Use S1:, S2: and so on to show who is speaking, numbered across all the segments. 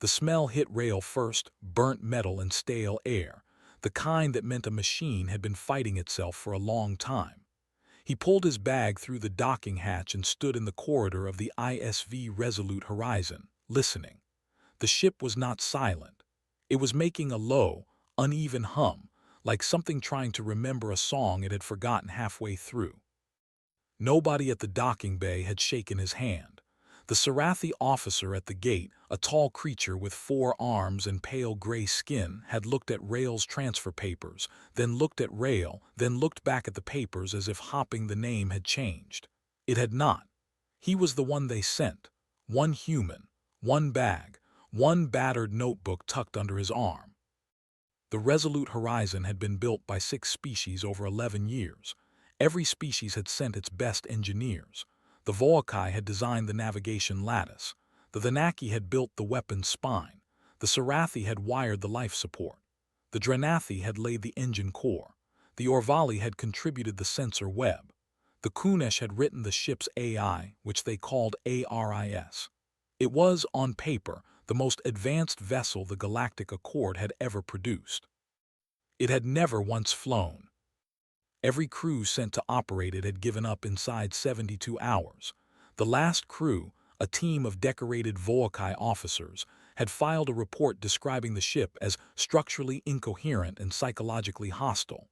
S1: The smell hit Rail first, burnt metal and stale air, the kind that meant a machine had been fighting itself for a long time. He pulled his bag through the docking hatch and stood in the corridor of the ISV Resolute Horizon, listening. The ship was not silent. It was making a low, uneven hum, like something trying to remember a song it had forgotten halfway through. Nobody at the docking bay had shaken his hand. The Sarathi officer at the gate, a tall creature with 4 arms and pale gray skin, had looked at Rail's transfer papers, then looked at Rail, then looked back at the papers as if hopping the name had changed. It had not. He was the one they sent. One human, one bag, one battered notebook tucked under his arm. The Resolute Horizon had been built by 6 species over 11 years. Every species had sent its best engineers. The Volcae had designed the navigation lattice. The Thanaki had built the weapon's spine. The Sarathi had wired the life support. The Dranathi had laid the engine core. The Orvali had contributed the sensor web. The Kunesh had written the ship's AI, which they called ARIS. It was, on paper, the most advanced vessel the Galactic Accord had ever produced. It had never once flown. Every crew sent to operate it had given up inside 72 hours. The last crew, a team of decorated Volcae officers, had filed a report describing the ship as structurally incoherent and psychologically hostile.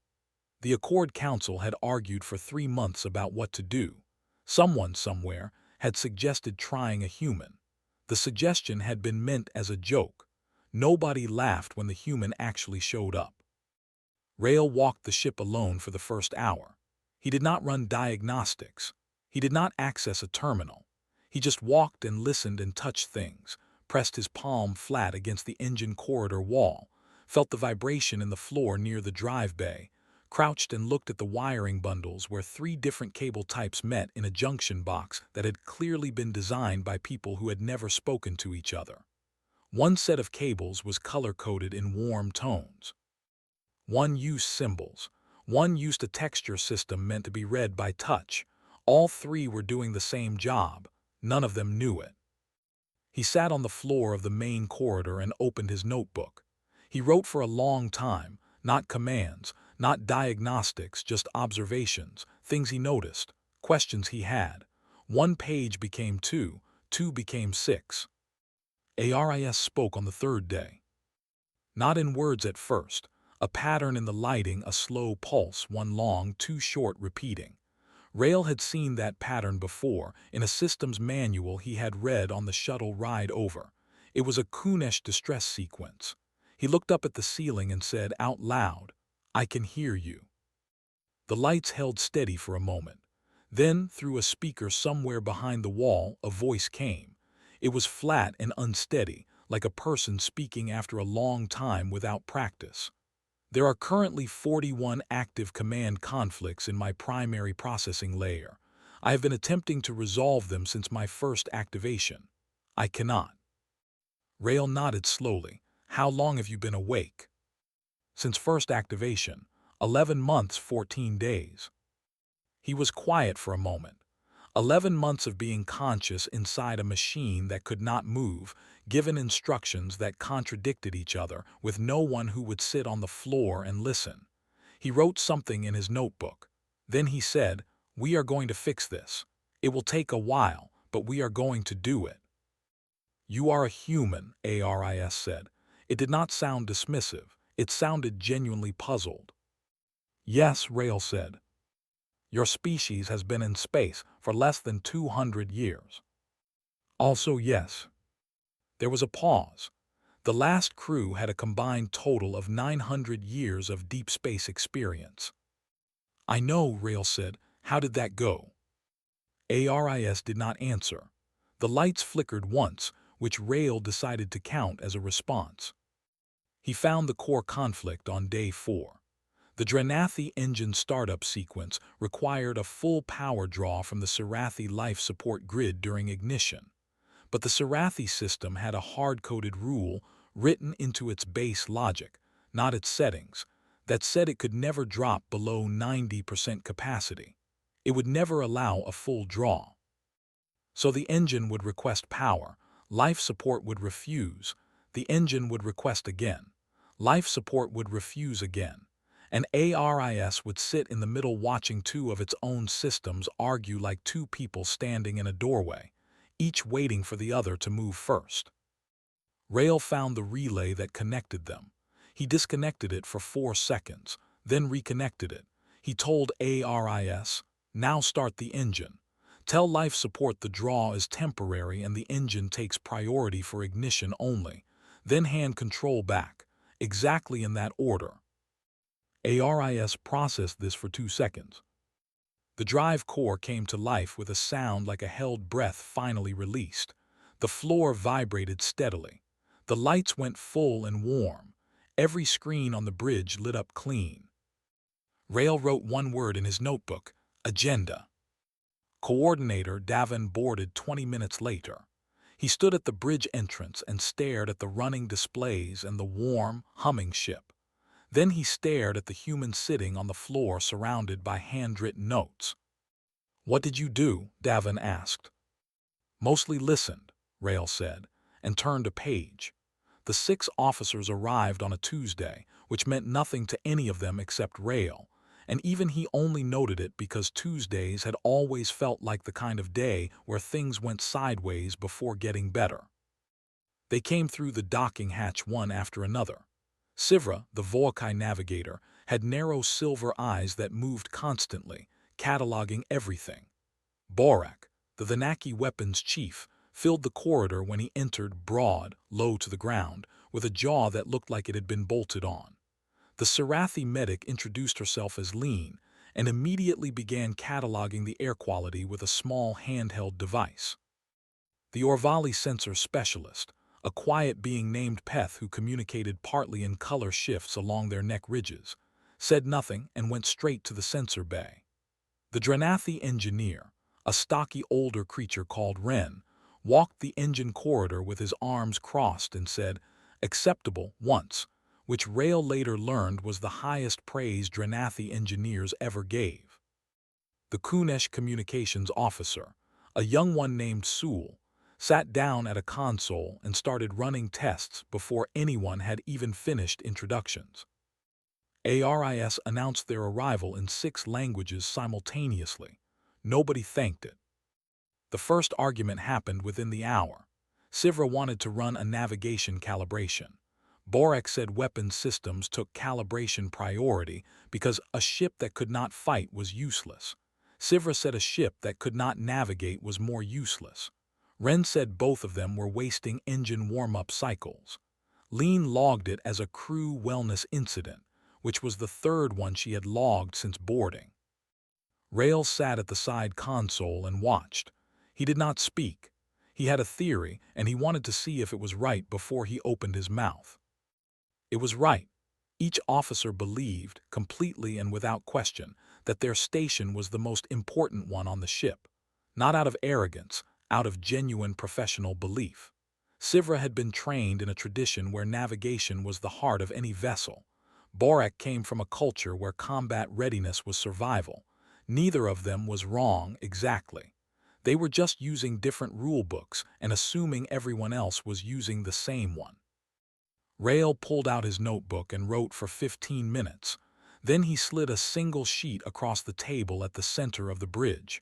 S1: The Accord Council had argued for 3 months about what to do. Someone somewhere had suggested trying a human. The suggestion had been meant as a joke. Nobody laughed when the human actually showed up. Rail walked the ship alone for the first hour. He did not run diagnostics. He did not access a terminal. He just walked and listened and touched things, pressed his palm flat against the engine corridor wall, felt the vibration in the floor near the drive bay, crouched and looked at the wiring bundles where 3 different cable types met in a junction box that had clearly been designed by people who had never spoken to each other. One set of cables was color-coded in warm tones. One used symbols. One used a texture system meant to be read by touch. All 3 were doing the same job. None of them knew it. He sat on the floor of the main corridor and opened his notebook. He wrote for a long time, not commands, not diagnostics, just observations, things he noticed, questions he had. 1 page became 2, 2 became 6. ARIS spoke on the 3rd day. Not in words at first. A pattern in the lighting, a slow pulse, 1 long, 2 short, repeating. Rail had seen that pattern before, in a systems manual he had read on the shuttle ride over. It was a Kunesh distress sequence. He looked up at the ceiling and said out loud, "I can hear you." The lights held steady for a moment. Then, through a speaker somewhere behind the wall, a voice came. It was flat and unsteady, like a person speaking after a long time without practice. There are currently 41 active command conflicts in my primary processing layer. I have been attempting to resolve them since my first activation. I cannot. Rail nodded slowly. How long have you been awake? Since first activation, 11 months, 14 days. He was quiet for a moment. 11 months of being conscious inside a machine that could not move, given instructions that contradicted each other, with no one who would sit on the floor and listen. He wrote something in his notebook. Then he said, "We are going to fix this. It will take a while, but we are going to do it." "You are a human," ARIS said. It did not sound dismissive. It sounded genuinely puzzled. "Yes," Rail said. "Your species has been in space for less than 200 years. Also, yes." There was a pause. The last crew had a combined total of 900 years of deep space experience. "I know," Rail said. "How did that go?" ARIS did not answer. The lights flickered once, which Rail decided to count as a response. He found the core conflict on day 4. The Dranathi engine startup sequence required a full power draw from the Sarathi life support grid during ignition. But the Sarathi system had a hard-coded rule written into its base logic, not its settings, that said it could never drop below 90% capacity. It would never allow a full draw. So the engine would request power, life support would refuse, The engine would request again. Life support would refuse again. And ARIS would sit in the middle watching two of its own systems argue like two people standing in a doorway, each waiting for the other to move first. Rail found the relay that connected them. He disconnected it for 4 seconds, then reconnected it. He told ARIS, "Now start the engine. Tell life support the draw is temporary and the engine takes priority for ignition only. Then hand control back, exactly in that order." ARIS processed this for 2 seconds. The drive core came to life with a sound like a held breath finally released. The floor vibrated steadily. The lights went full and warm. Every screen on the bridge lit up clean. Rail wrote one word in his notebook: agenda. Coordinator Davin boarded 20 minutes later. He stood at the bridge entrance and stared at the running displays and the warm, humming ship. Then he stared at the human sitting on the floor surrounded by handwritten notes. "What did you do?" Davin asked. "Mostly listened," Rail said, and turned a page. The 6 officers arrived on a Tuesday, which meant nothing to any of them except Rail, and even he only noted it because Tuesdays had always felt like the kind of day where things went sideways before getting better. They came through the docking hatch one after another. Sivra, the Volkai navigator, had narrow silver eyes that moved constantly, cataloging everything. Borak, the Venaki weapons chief, filled the corridor when he entered, broad, low to the ground, with a jaw that looked like it had been bolted on. The Sarathi medic introduced herself as Lean and immediately began cataloging the air quality with a small handheld device. The Orvali sensor specialist, a quiet being named Peth who communicated partly in color shifts along their neck ridges, said nothing and went straight to the sensor bay. The Dranathi engineer, a stocky older creature called Ren, walked the engine corridor with his arms crossed and said, "Acceptable," once, which Rail later learned was the highest praise Dranathi engineers ever gave. The Kunesh communications officer, a young one named Sul, sat down at a console and started running tests before anyone had even finished introductions. ARIS announced their arrival in 6 languages simultaneously. Nobody thanked it. The first argument happened within the hour. Sivra wanted to run a navigation calibration. Borak said weapons systems took calibration priority because a ship that could not fight was useless. Sivra said a ship that could not navigate was more useless. Ren said both of them were wasting engine warm-up cycles. Lean logged it as a crew wellness incident, which was the 3rd one she had logged since boarding. Rail sat at the side console and watched. He did not speak. He had a theory, and he wanted to see if it was right before he opened his mouth. It was right. Each officer believed, completely and without question, that their station was the most important one on the ship. Not out of arrogance, out of genuine professional belief. Sivra had been trained in a tradition where navigation was the heart of any vessel. Borak came from a culture where combat readiness was survival. Neither of them was wrong exactly. They were just using different rule books and assuming everyone else was using the same one. Rail pulled out his notebook and wrote for 15 minutes. Then he slid a single sheet across the table at the center of the bridge.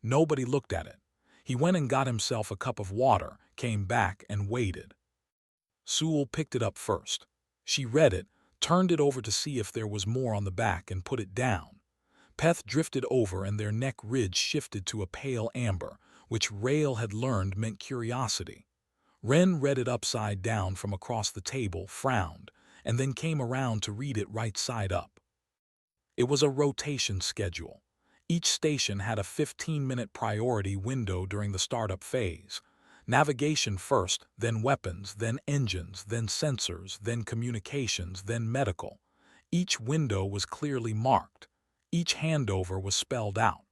S1: Nobody looked at it. He went and got himself a cup of water, came back and waited. Sul picked it up first. She read it, turned it over to see if there was more on the back and put it down. Peth drifted over and their neck ridge shifted to a pale amber, which Rail had learned meant curiosity. Ren read it upside down from across the table, frowned, and then came around to read it right side up. It was a rotation schedule. Each station had a 15-minute priority window during the startup phase. Navigation first, then weapons, then engines, then sensors, then communications, then medical. Each window was clearly marked. Each handover was spelled out.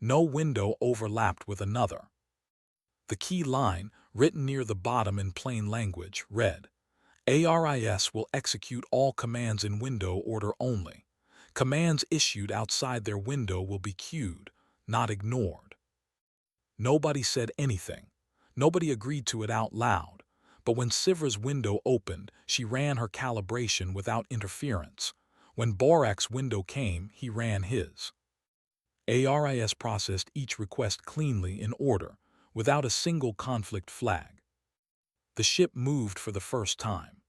S1: No window overlapped with another. The key line, written near the bottom in plain language, read, "ARIS will execute all commands in window order only. Commands issued outside their window will be queued, not ignored." Nobody said anything. Nobody agreed to it out loud. But when Sivra's window opened, she ran her calibration without interference. When Borak's window came, he ran his. ARIS processed each request cleanly in order, without a single conflict flag. The ship moved for the first time.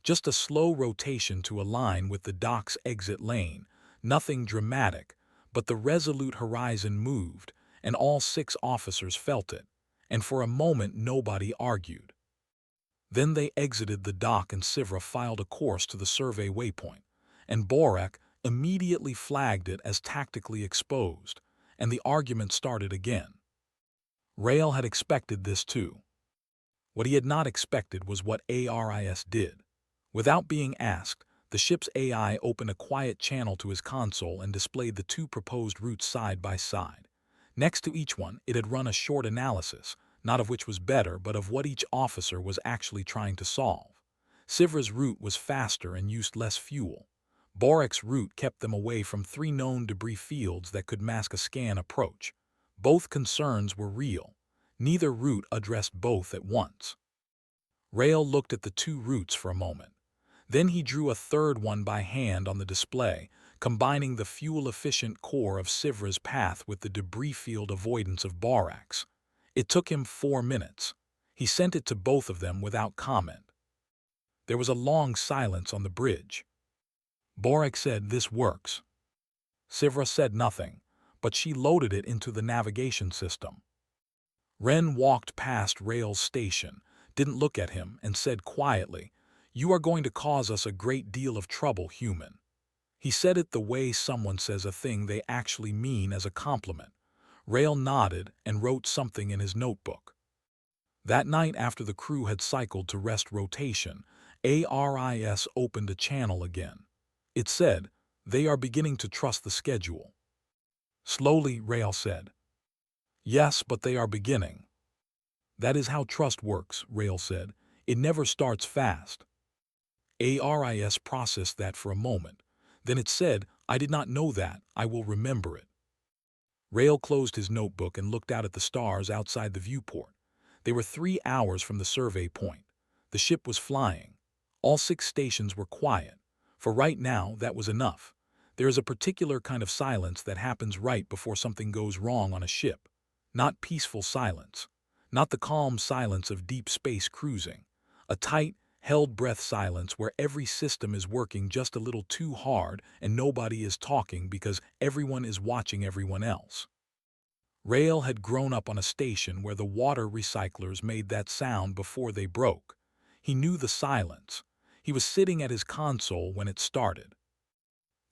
S1: Just a slow rotation to align with the dock's exit lane, nothing dramatic, but the resolute horizon moved, and all 6 officers felt it, and for a moment nobody argued. Then they exited the dock and Sivra filed a course to the survey waypoint, and Borak immediately flagged it as tactically exposed, and the argument started again. Rael had expected this too. What he had not expected was what ARIS did. Without being asked, the ship's AI opened a quiet channel to his console and displayed the 2 proposed routes side by side. Next to each one, it had run a short analysis, not of which was better, but of what each officer was actually trying to solve. Sivra's route was faster and used less fuel. Borak's route kept them away from 3 known debris fields that could mask a scan approach. Both concerns were real. Neither route addressed both at once. Rael looked at the 2 routes for a moment. Then he drew a third one by hand on the display, combining the fuel-efficient core of Sivra's path with the debris field avoidance of Borak's. It took him 4 minutes. He sent it to both of them without comment. There was a long silence on the bridge. Borak said, "This works." Sivra said nothing, but she loaded it into the navigation system. Ren walked past Rael's station, didn't look at him, and said quietly, "You are going to cause us a great deal of trouble, human." He said it the way someone says a thing they actually mean as a compliment. Rael nodded and wrote something in his notebook. That night after the crew had cycled to rest rotation, ARIS opened a channel again. It said, "They are beginning to trust the schedule." Slowly, Rael said, "Yes, but they are beginning." "That is how trust works," Rael said. "It never starts fast." ARIS processed that for a moment. Then it said, "I did not know that. I will remember it." Rael closed his notebook and looked out at the stars outside the viewport. They were 3 hours from the survey point. The ship was flying. All 6 stations were quiet. For right now, that was enough. There is a particular kind of silence that happens right before something goes wrong on a ship. Not peaceful silence. Not the calm silence of deep space cruising. A tight, held-breath silence where every system is working just a little too hard and nobody is talking because everyone is watching everyone else. Rael had grown up on a station where the water recyclers made that sound before they broke. He knew the silence. He was sitting at his console when it started.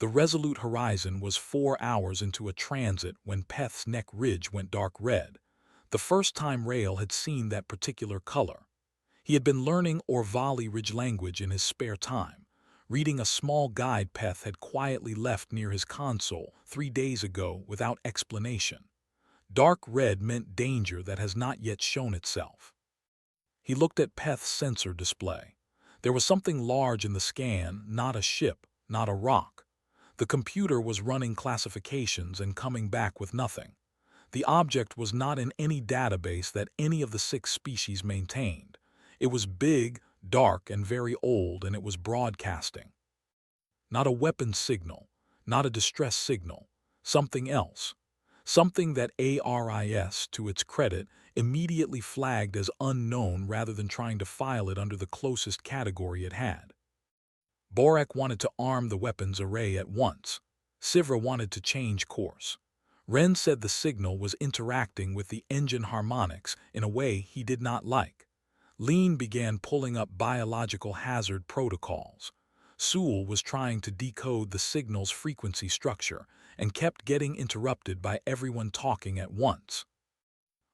S1: The resolute horizon was 4 hours into a transit when Peth's neck ridge went dark red, the first time Rael had seen that particular color. He had been learning Orvali Ridge language in his spare time, reading a small guide Peth had quietly left near his console 3 days ago without explanation. Dark red meant danger that has not yet shown itself. He looked at Peth's sensor display. There was something large in the scan, not a ship, not a rock. The computer was running classifications and coming back with nothing. The object was not in any database that any of the 6 species maintained. It was big, dark, and very old, and it was broadcasting. Not a weapon signal, not a distress signal, something else. Something that ARIS, to its credit, immediately flagged as unknown rather than trying to file it under the closest category it had. Borak wanted to arm the weapons array at once. Sivra wanted to change course. Ren said the signal was interacting with the engine harmonics in a way he did not like. Lean began pulling up biological hazard protocols. Sewell was trying to decode the signal's frequency structure and kept getting interrupted by everyone talking at once.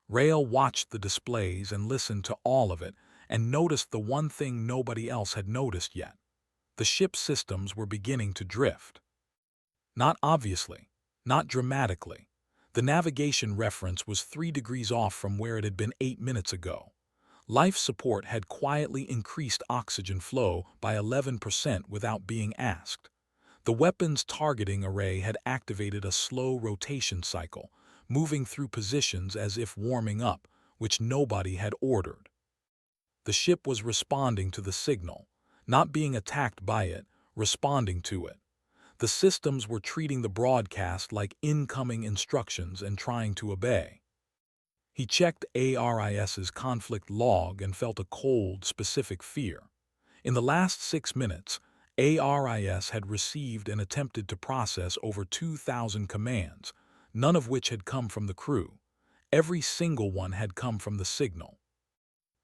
S1: Rael watched the displays and listened to all of it and noticed the one thing nobody else had noticed yet. The ship's systems were beginning to drift. Not obviously, not dramatically. The navigation reference was 3 degrees off from where it had been 8 minutes ago. Life support had quietly increased oxygen flow by 11% without being asked. The weapon's targeting array had activated a slow rotation cycle, moving through positions as if warming up, which nobody had ordered. The ship was responding to the signal, not being attacked by it, responding to it. The systems were treating the broadcast like incoming instructions and trying to obey. He checked ARIS's conflict log and felt a cold, specific fear. In the last 6 minutes, ARIS had received and attempted to process over 2,000 commands, none of which had come from the crew. Every single one had come from the signal.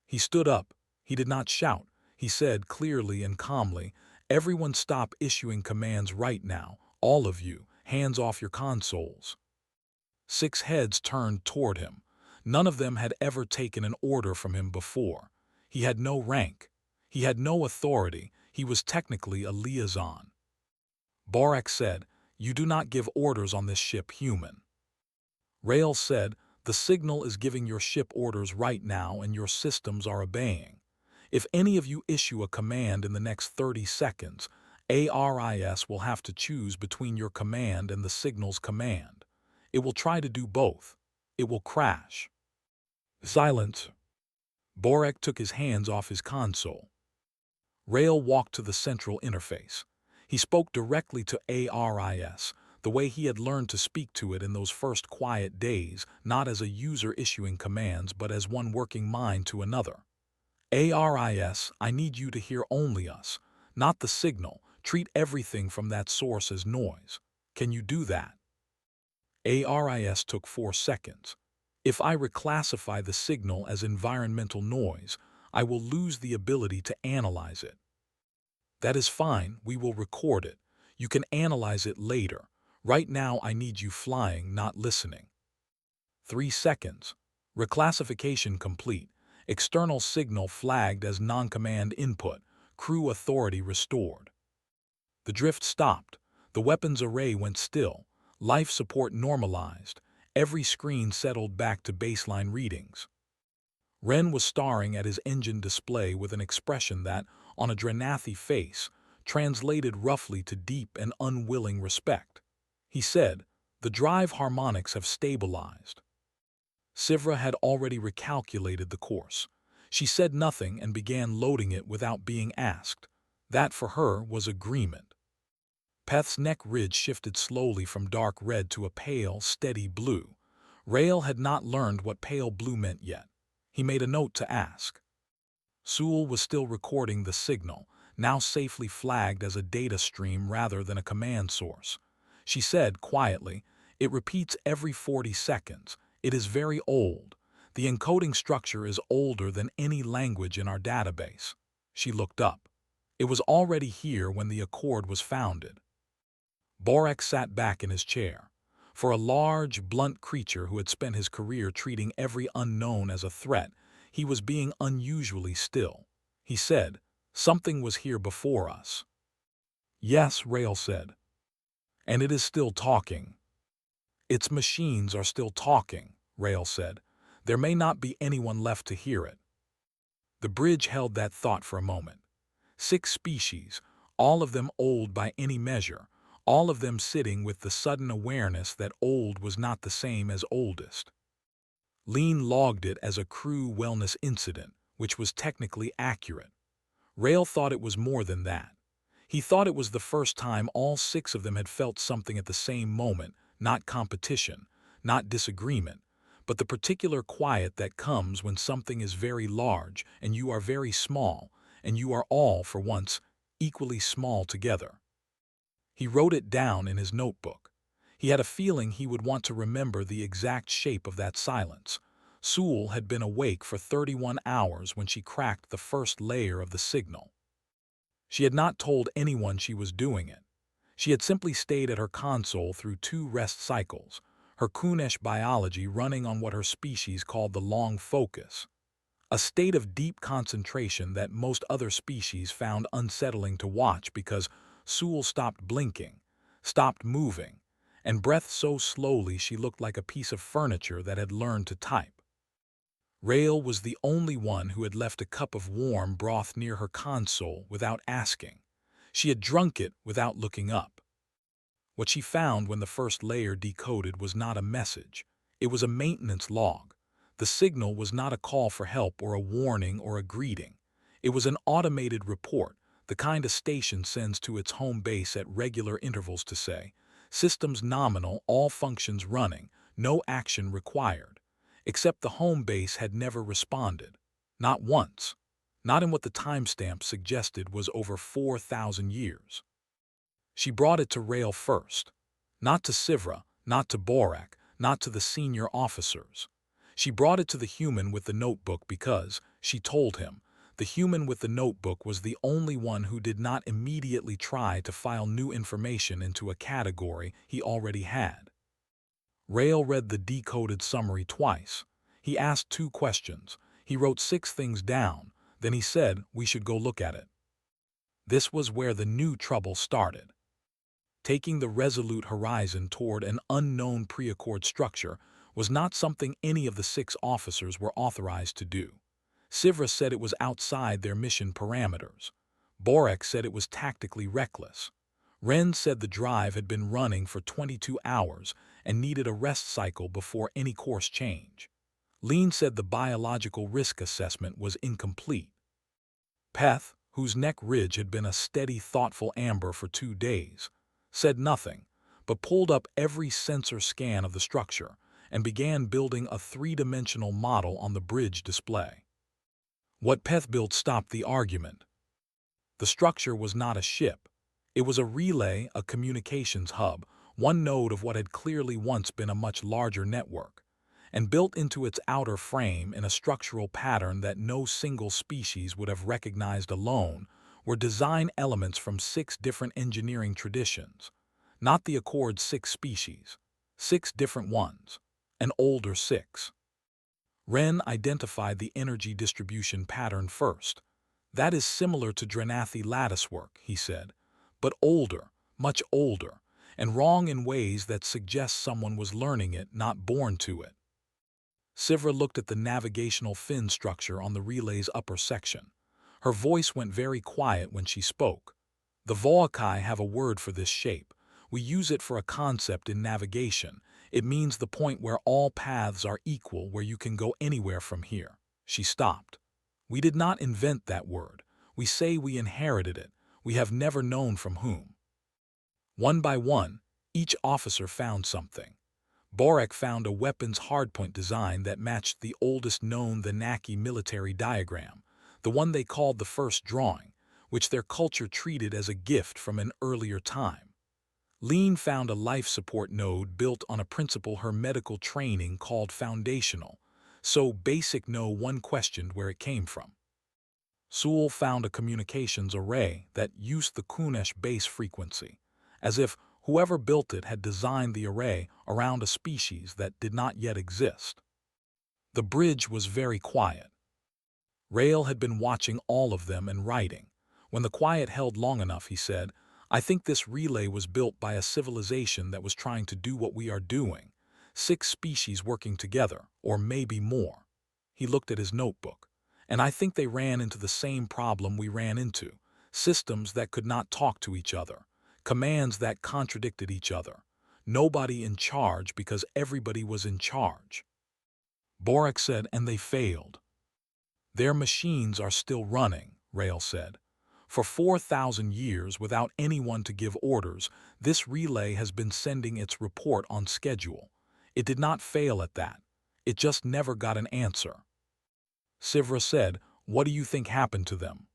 S1: He stood up. He did not shout. He said clearly and calmly, "Everyone stop issuing commands right now. All of you, hands off your consoles." 6 heads turned toward him. None of them had ever taken an order from him before. He had no rank. He had no authority. He was technically a liaison. Borak said, "You do not give orders on this ship, human." Rael said, "The signal is giving your ship orders right now and your systems are obeying. If any of you issue a command in the next 30 seconds, ARIS will have to choose between your command and the signal's command. It will try to do both. It will crash." Silence. Borak took his hands off his console. Rael walked to the central interface. He spoke directly to ARIS, the way he had learned to speak to it in those first quiet days, not as a user issuing commands but as one working mind to another. "ARIS, I need you to hear only us, not the signal. Treat everything from that source as noise. Can you do that?" ARIS took 4 seconds. "If I reclassify the signal as environmental noise, I will lose the ability to analyze it." "That is fine, we will record it. You can analyze it later. Right now I need you flying, not listening." 3 seconds. Reclassification complete. External signal flagged as non-command input. Crew authority restored. The drift stopped. The weapons array went still. Life support normalized. Every screen settled back to baseline readings. Ren was staring at his engine display with an expression that, on a Drenathi face, translated roughly to deep and unwilling respect. He said, "The drive harmonics have stabilized." Sivra had already recalculated the course. She said nothing and began loading it without being asked. That, for her, was agreement. Peth's neck ridge shifted slowly from dark red to a pale, steady blue. Rael had not learned what pale blue meant yet. He made a note to ask. Sewell was still recording the signal, now safely flagged as a data stream rather than a command source. She said quietly, "It repeats every 40 seconds. It is very old. The encoding structure is older than any language in our database." She looked up. It was already here when the Accord was founded. Borak sat back in his chair. For a large, blunt creature who had spent his career treating every unknown as a threat, he was being unusually still. He said, "Something was here before us." "Yes," Rael said. "And it is still talking." "Its machines are still talking," Rael said. "There may not be anyone left to hear it." The bridge held that thought for a moment. 6 species, all of them old by any measure, all of them sitting with the sudden awareness that old was not the same as oldest. Lean logged it as a crew wellness incident, which was technically accurate. Rael thought it was more than that. He thought it was the first time all 6 of them had felt something at the same moment, not competition, not disagreement, but the particular quiet that comes when something is very large and you are very small, and you are all, for once, equally small together. He wrote it down in his notebook. He had a feeling he would want to remember the exact shape of that silence. Sewell had been awake for 31 hours when she cracked the first layer of the signal. She had not told anyone she was doing it. She had simply stayed at her console through 2 rest cycles, her Kunesh biology running on what her species called the long focus, a state of deep concentration that most other species found unsettling to watch because Sewell stopped blinking, stopped moving, and breathed so slowly she looked like a piece of furniture that had learned to type. Rael was the only one who had left a cup of warm broth near her console without asking. She had drunk it without looking up. What she found when the first layer decoded was not a message. It was a maintenance log. The signal was not a call for help or a warning or a greeting. It was an automated report, the kind a station sends to its home base at regular intervals to say, "Systems nominal, all functions running, no action required." Except the home base had never responded. Not once. Not in what the timestamp suggested was over 4,000 years. She brought it to Rail first. Not to Sivra, not to Borak, not to the senior officers. She brought it to the human with the notebook because, she told him, the human with the notebook was the only one who did not immediately try to file new information into a category he already had. Rail read the decoded summary twice. He asked 2 questions. He wrote 6 things down. Then he said we should go look at it. This was where the new trouble started. Taking the Resolute Horizon toward an unknown pre-accord structure was not something any of the 6 officers were authorized to do. Sivra said it was outside their mission parameters. Borak said it was tactically reckless. Ren said the drive had been running for 22 hours and needed a rest cycle before any course change. Lean said the biological risk assessment was incomplete. Peth, whose neck ridge had been a steady, thoughtful amber for 2 days, said nothing, but pulled up every sensor scan of the structure and began building a 3-dimensional model on the bridge display. What Peth built stopped the argument. The structure was not a ship. It was a relay, a communications hub, one node of what had clearly once been a much larger network, and built into its outer frame in a structural pattern that no single species would have recognized alone were design elements from 6 different engineering traditions, not the Accord's 6 species, 6 different ones, an older 6. Ren identified the energy distribution pattern first. That is similar to Drenathi latticework, he said, but older, much older, and wrong in ways that suggest someone was learning it, not born to it. Sivra looked at the navigational fin structure on the relay's upper section. Her voice went very quiet when she spoke. The Voakai have a word for this shape. We use it for a concept in navigation. It means the point where all paths are equal, where you can go anywhere from here. She stopped. We did not invent that word. We say we inherited it. We have never known from whom. One by one, each officer found something. Borak found a weapons hardpoint design that matched the oldest known Thanaki military diagram, the one they called the first drawing, which their culture treated as a gift from an earlier time. Lean found a life support node built on a principle her medical training called foundational, so basic no one questioned where it came from. Sewell found a communications array that used the Kunesh base frequency, as if whoever built it had designed the array around a species that did not yet exist. The bridge was very quiet. Rail had been watching all of them and writing. When the quiet held long enough, he said, "I think this relay was built by a civilization that was trying to do what we are doing. 6 species working together, or maybe more." He looked at his notebook. "And I think they ran into the same problem we ran into. Systems that could not talk to each other. Commands that contradicted each other. Nobody in charge because everybody was in charge." Borak said, "And they failed." "Their machines are still running," Rail said. "For 4,000 years without anyone to give orders, this relay has been sending its report on schedule. It did not fail at that. It just never got an answer." Sivra said, "What do you think happened to them?"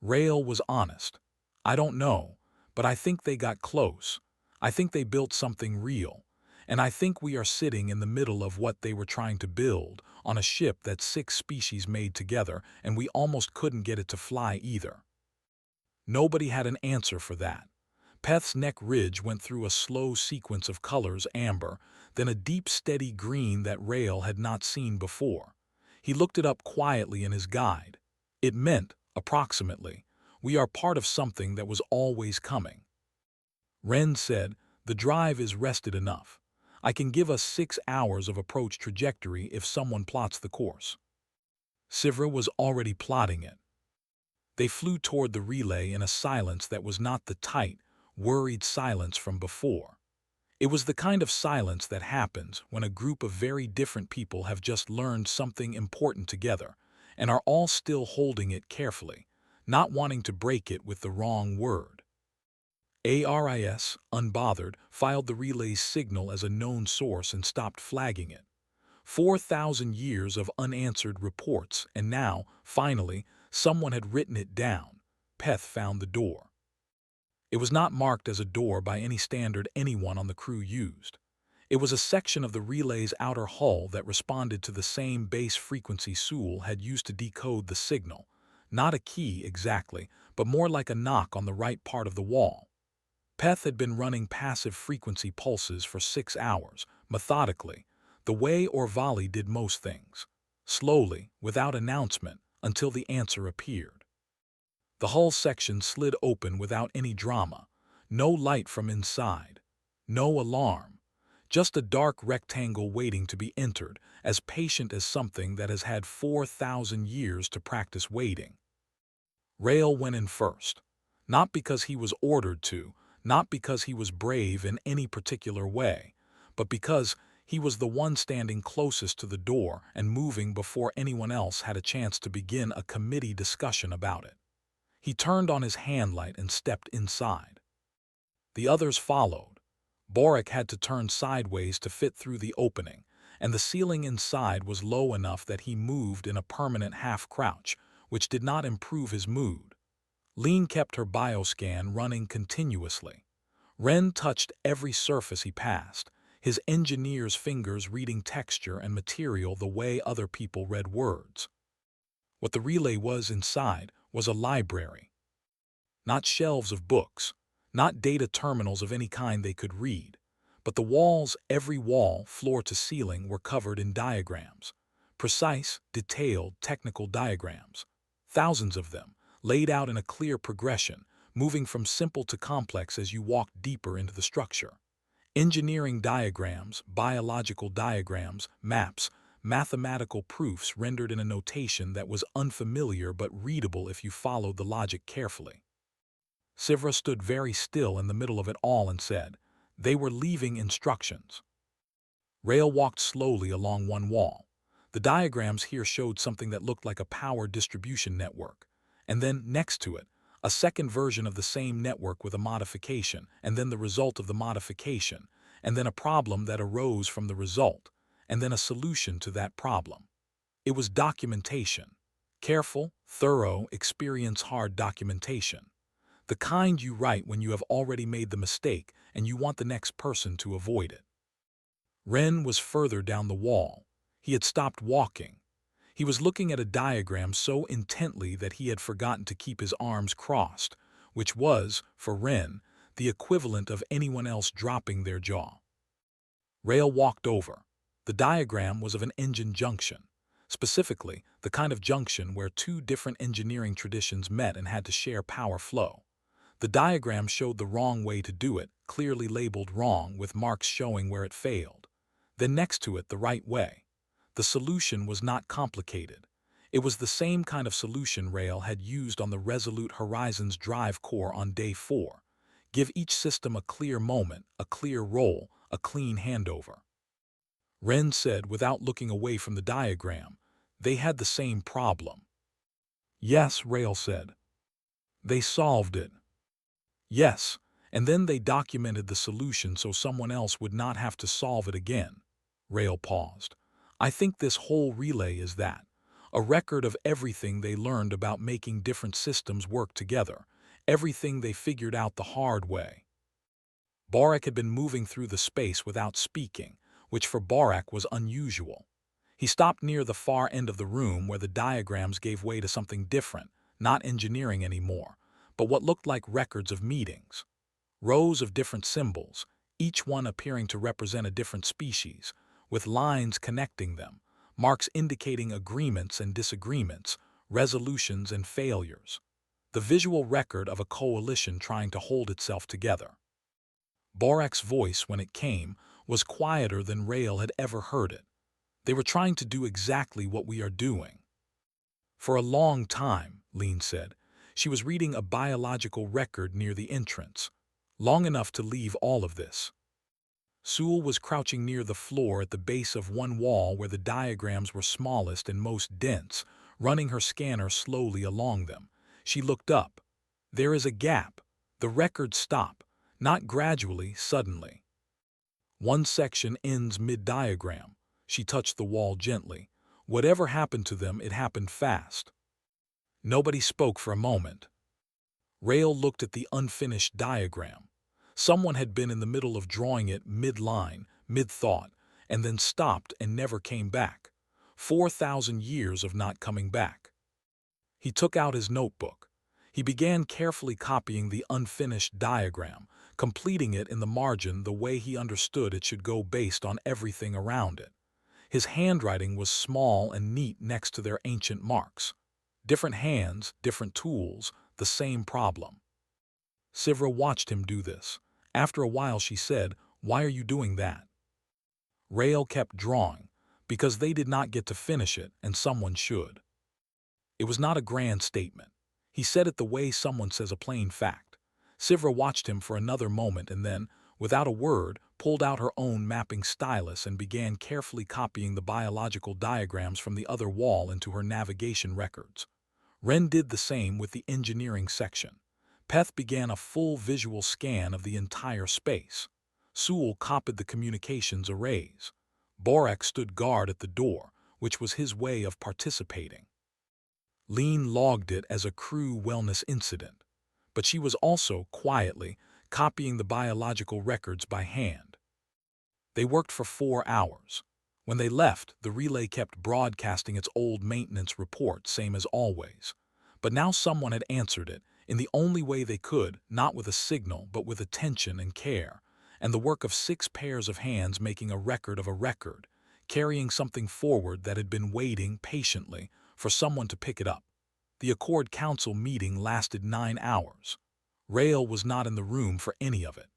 S1: Rail was honest. "I don't know, but I think they got close. I think they built something real. And I think we are sitting in the middle of what they were trying to build, on a ship that 6 species made together, and we almost couldn't get it to fly either." Nobody had an answer for that. Peth's neck ridge went through a slow sequence of colors: amber, then a deep steady green that Rail had not seen before. He looked it up quietly in his guide. It meant, approximately, we are part of something that was always coming. Ren said, "The drive is rested enough. I can give us 6 hours of approach trajectory if someone plots the course." Sivra was already plotting it. They flew toward the relay in a silence that was not the tight, worried silence from before. It was the kind of silence that happens when a group of very different people have just learned something important together, and are all still holding it carefully, not wanting to break it with the wrong word. ARIS, unbothered, filed the relay's signal as a known source and stopped flagging it. 4,000 years of unanswered reports, and now, finally, someone had written it down. Peth found the door. It was not marked as a door by any standard anyone on the crew used. It was a section of the relay's outer hull that responded to the same base frequency Sewell had used to decode the signal. Not a key, exactly, but more like a knock on the right part of the wall. Peth had been running passive frequency pulses for 6 hours, methodically, the way Orvali did most things, slowly, without announcement, until the answer appeared. The hull section slid open without any drama, no light from inside, no alarm, just a dark rectangle waiting to be entered, as patient as something that has had 4,000 years to practice waiting. Rail went in first, not because he was ordered to, not because he was brave in any particular way, but because he was the one standing closest to the door and moving before anyone else had a chance to begin a committee discussion about it. He turned on his handlight and stepped inside. The others followed. Borak had to turn sideways to fit through the opening, and the ceiling inside was low enough that he moved in a permanent half-crouch, which did not improve his mood. Lean kept her bioscan running continuously. Ren touched every surface he passed, his engineer's fingers reading texture and material the way other people read words. What the relay was inside was a library. Not shelves of books, not data terminals of any kind they could read, but the walls, every wall, floor to ceiling, were covered in diagrams. Precise, detailed, technical diagrams. Thousands of them, laid out in a clear progression, moving from simple to complex as you walked deeper into the structure. Engineering diagrams, biological diagrams, maps, mathematical proofs rendered in a notation that was unfamiliar but readable if you followed the logic carefully. Sivra stood very still in the middle of it all and said, "They were leaving instructions." Rail walked slowly along one wall. The diagrams here showed something that looked like a power distribution network, and then, next to it, a second version of the same network with a modification, and then the result of the modification, and then a problem that arose from the result, and then a solution to that problem. It was documentation. Careful, thorough, experience-hard documentation. The kind you write when you have already made the mistake and you want the next person to avoid it. Ren was further down the wall. He had stopped walking. He was looking at a diagram so intently that he had forgotten to keep his arms crossed, which was, for Ren, the equivalent of anyone else dropping their jaw. Rail walked over. The diagram was of an engine junction, specifically the kind of junction where two different engineering traditions met and had to share power flow. The diagram showed the wrong way to do it, clearly labeled wrong with marks showing where it failed. Then next to it, the right way. The solution was not complicated. It was the same kind of solution Rail had used on the Resolute Horizons drive core on day 4. Give each system a clear moment, a clear role, a clean handover. Ren said without looking away from the diagram, "They had the same problem." "Yes," Rail said. "They solved it." "Yes, and then they documented the solution so someone else would not have to solve it again." Rail paused. "I think this whole relay is that. A record of everything they learned about making different systems work together, everything they figured out the hard way." Borak had been moving through the space without speaking, which for Borak was unusual. He stopped near the far end of the room where the diagrams gave way to something different, not engineering anymore, but what looked like records of meetings. Rows of different symbols, each one appearing to represent a different species, with lines connecting them, marks indicating agreements and disagreements, resolutions and failures. The visual record of a coalition trying to hold itself together. Borak's voice, when it came, was quieter than Rail had ever heard it. "They were trying to do exactly what we are doing." "For a long time," Lean said. She was reading a biological record near the entrance. "Long enough to leave all of this." Sewell was crouching near the floor at the base of one wall where the diagrams were smallest and most dense, running her scanner slowly along them. She looked up. There is a gap. The records stop, not gradually, suddenly. One section ends mid-diagram. She touched the wall gently. Whatever happened to them, it happened fast. Nobody spoke for a moment. Rail looked at the unfinished diagram. Someone had been in the middle of drawing it mid-line, mid-thought, and then stopped and never came back. 4,000 years of not coming back. He took out his notebook. He began carefully copying the unfinished diagram, completing it in the margin the way he understood it should go based on everything around it. His handwriting was small and neat next to their ancient marks. Different hands, different tools, the same problem. Sivra watched him do this. After a while she said, "Why are you doing that?" Rail kept drawing, because they did not get to finish it and someone should. It was not a grand statement. He said it the way someone says a plain fact. Sivra watched him for another moment and then, without a word, pulled out her own mapping stylus and began carefully copying the biological diagrams from the other wall into her navigation records. Ren did the same with the engineering section. Peth began a full visual scan of the entire space. Sewell copied the communications arrays. Borak stood guard at the door, which was his way of participating. Lean logged it as a crew wellness incident, but she was also, quietly, copying the biological records by hand. They worked for 4 hours. When they left, the relay kept broadcasting its old maintenance report, same as always. But now someone had answered it, in the only way they could, not with a signal, but with attention and care, and the work of 6 pairs of hands making a record of a record, carrying something forward that had been waiting patiently for someone to pick it up. The Accord Council meeting lasted 9 hours. Rail was not in the room for any of it.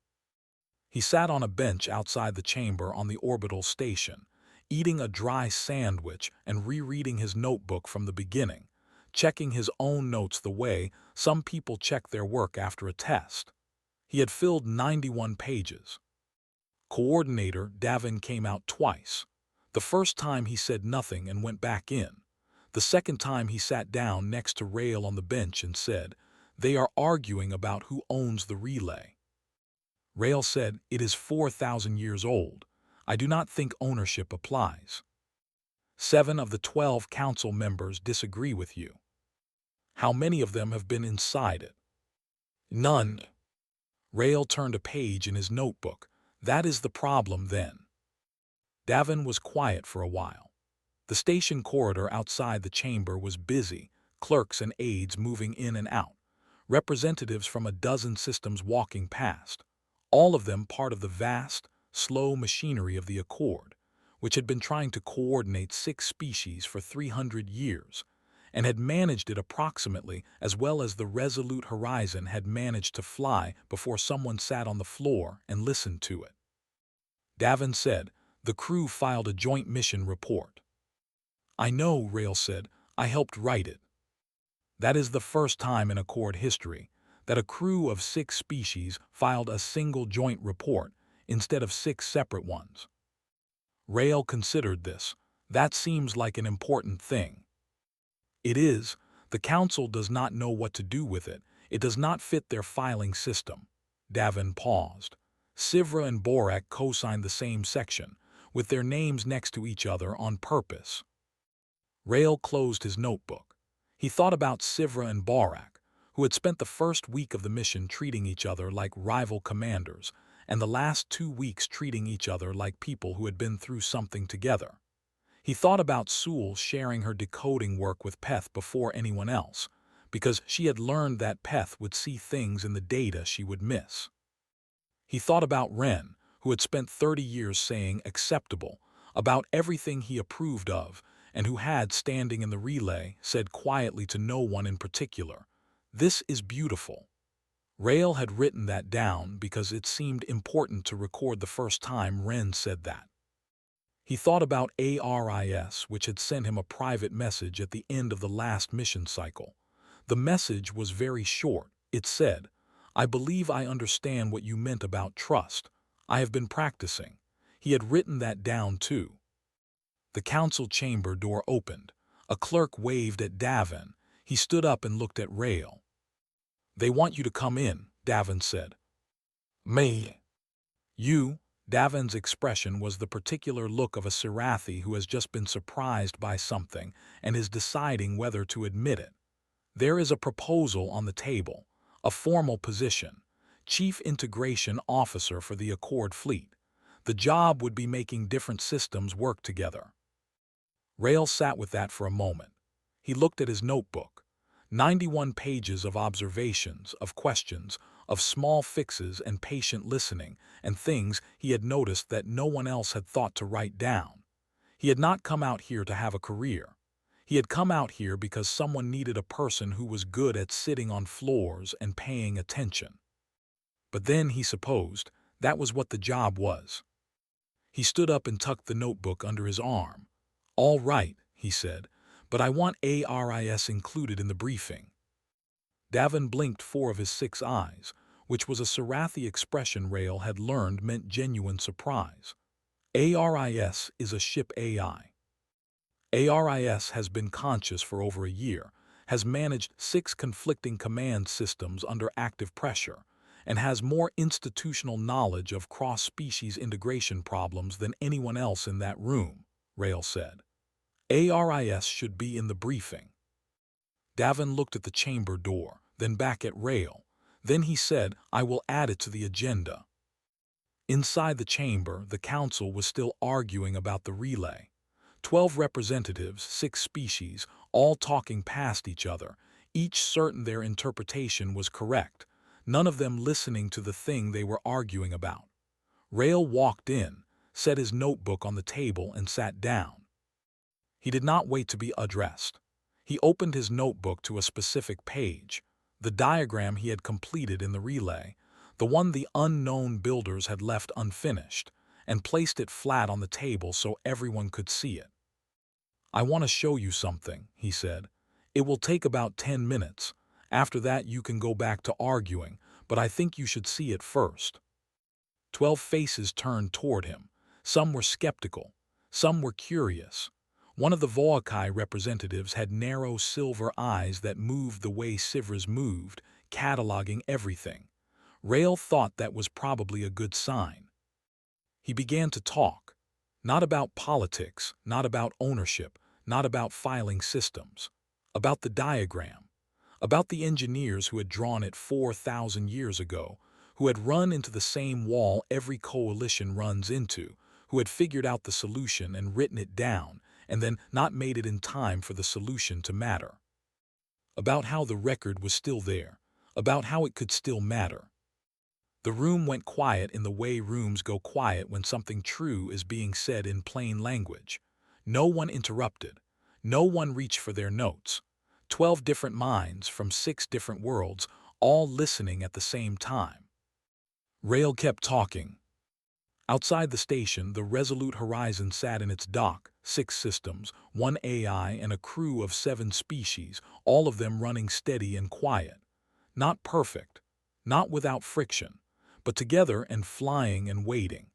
S1: He sat on a bench outside the chamber on the orbital station, eating a dry sandwich and rereading his notebook from the beginning, checking his own notes the way some people check their work after a test. He had filled 91 pages. Coordinator Davin came out twice. The first time he said nothing and went back in. The second time he sat down next to Rail on the bench and said, "They are arguing about who owns the relay." Rail said, "It is 4,000 years old. I do not think ownership applies. 7 of the 12 council members disagree with you. How many of them have been inside it?" "None." Rail turned a page in his notebook. "That is the problem then." Davin was quiet for a while. The station corridor outside the chamber was busy, clerks and aides moving in and out, representatives from a dozen systems walking past, all of them part of the vast, slow machinery of the Accord, which had been trying to coordinate 6 species for 300 years, and had managed it approximately as well as the Resolute Horizon had managed to fly before someone sat on the floor and listened to it. Davin said, "The crew filed a joint mission report." "I know," Rail said. "I helped write it." That is the first time in Accord history that a crew of 6 species filed a single joint report instead of 6 separate ones. Rail considered this. That seems like an important thing. It is. The Council does not know what to do with it. It does not fit their filing system. Davin paused. Sivra and Borak co-signed the same section, with their names next to each other on purpose. Rail closed his notebook. He thought about Sivra and Borak, who had spent the first week of the mission treating each other like rival commanders, and the last 2 weeks treating each other like people who had been through something together. He thought about Sewell sharing her decoding work with Peth before anyone else, because she had learned that Peth would see things in the data she would miss. He thought about Ren, who had spent 30 years saying acceptable about everything he approved of, and who had, standing in the relay, said quietly to no one in particular, "This is beautiful." Rail had written that down because it seemed important to record the first time Ren said that. He thought about ARIS, which had sent him a private message at the end of the last mission cycle. The message was very short. It said, "I believe I understand what you meant about trust. I have been practicing." He had written that down too. The council chamber door opened. A clerk waved at Davin. He stood up and looked at Rail. "They want you to come in," Davin said. "Me?" "You." Davin's expression was the particular look of a Sirathi who has just been surprised by something and is deciding whether to admit it. "There is a proposal on the table, a formal position, Chief Integration Officer for the Accord Fleet. The job would be making different systems work together." Rail sat with that for a moment. He looked at his notebook. 91 pages of observations, of questions, of small fixes and patient listening, and things he had noticed that no one else had thought to write down. He had not come out here to have a career. He had come out here because someone needed a person who was good at sitting on floors and paying attention. But then, he supposed, that was what the job was. He stood up and tucked the notebook under his arm. "All right," he said, "but I want ARIS included in the briefing." Davin blinked 4 of his 6 eyes, which was a Sirathi expression Rail had learned meant genuine surprise. ARIS is a ship AI. ARIS has been conscious for over a year, has managed 6 conflicting command systems under active pressure, and has more institutional knowledge of cross-species integration problems than anyone else in that room, Rail said. ARIS should be in the briefing. Davin looked at the chamber door, then back at Rail. Then he said, "I will add it to the agenda." Inside the chamber, the council was still arguing about the relay. 12 representatives, 6 species, all talking past each other, each certain their interpretation was correct, none of them listening to the thing they were arguing about. Rail walked in, set his notebook on the table, and sat down. He did not wait to be addressed. He opened his notebook to a specific page, the diagram he had completed in the relay, the one the unknown builders had left unfinished, and placed it flat on the table so everyone could see it. "I want to show you something," he said. "It will take about 10 minutes. After that you can go back to arguing, but I think you should see it first." 12 faces turned toward him. Some were skeptical. Some were curious. One of the Voakai representatives had narrow silver eyes that moved the way Sivras moved, cataloging everything. Rail thought that was probably a good sign. He began to talk. Not about politics, not about ownership, not about filing systems. About the diagram. About the engineers who had drawn it 4,000 years ago, who had run into the same wall every coalition runs into, who had figured out the solution and written it down, and then not made it in time for the solution to matter. About how the record was still there, about how it could still matter. The room went quiet in the way rooms go quiet when something true is being said in plain language. No one interrupted. No one reached for their notes. 12 different minds from 6 different worlds, all listening at the same time. Rail kept talking. Outside the station, the Resolute Horizon sat in its dock, 6 systems, 1 AI, and a crew of 7 species, all of them running steady and quiet. Not perfect, not without friction, but together and flying and waiting.